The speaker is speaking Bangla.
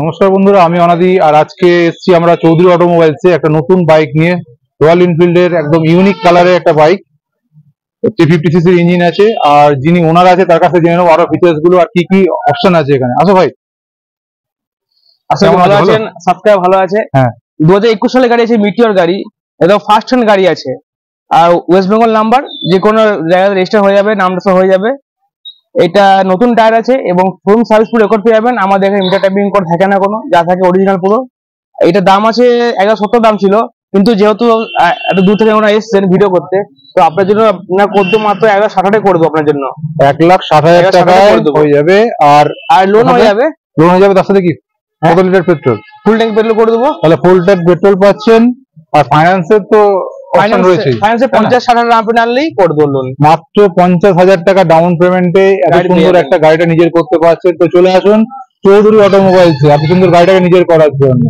নমস্কার বন্ধুরা, আমি অনাদি। আর আজকে এসেছি আমরা চৌধুরী অটোমোবাইলসে একটা নতুন বাইক নিয়ে। রয়্যাল এনফিল্ডের একদম ইউনিক কালারের একটা বাইক, 350 সিসির ইঞ্জিন আছে। আর যিনি ওনার আছে তার কাছে জেনে নেবো আরো ফিচার্স গুলো আর কি কি অপশন আছে এখানে। আসো ভাই। আশা করি ভালো আছেন, সাবস্ক্রাইব ভালো আছে। হ্যাঁ, 2021 সালের গাড়ি আছে, মিটিওর গাড়ি, একদম ফার্স্ট হ্যান্ড গাড়ি আছে। আর ওয়েস্ট বেঙ্গল নাম্বার, যে কোনো জায়গায় রেজিস্টার হয়ে যাবে, নামটা সহ হয়ে যাবে। এটা নতুন টায়ার আছে এবং ফুল সার্ভিস পুরো রেকর্ড পেয়ে যাবেন। আমাদের এখানে মিটার ট্যাপিং কোড থাকে না কোনো, যা থাকে অরিজিনাল পুরো। এটার দাম আছে 1170 দাম ছিল, কিন্তু যেহেতু এত দূর থেকে ওনারা এসেছেন ভিডিও করতে, তো আপনার জন্য না করতে মাত্র 1160 করবো আপনার জন্য। 1,60,000 টাকায় হয়ে যাবে। আর লোন হয়ে যাবে। লোন হয়ে যাবে। তার সাথে কি কত litre petrol? Full tank petrol করে দেবো। তাহলে ফুল ট্যাঙ্ক পেট্রোল পাচ্ছেন। আর ফাইন্যান্সের তো অপশন রয়েছে। ফাইন্যান্সে 50-60 আপনি আনলেই করে দেবো লোন। মাত্র 50,000 টাকা ডাউন পেমেন্টে এত সুন্দর একটা গাড়িটা নিজের করতে পারছেন। তো চলে আসুন চৌধুরী অটোমোবাইলসে এত সুন্দর গাড়িটাকে নিজের করার জন্য।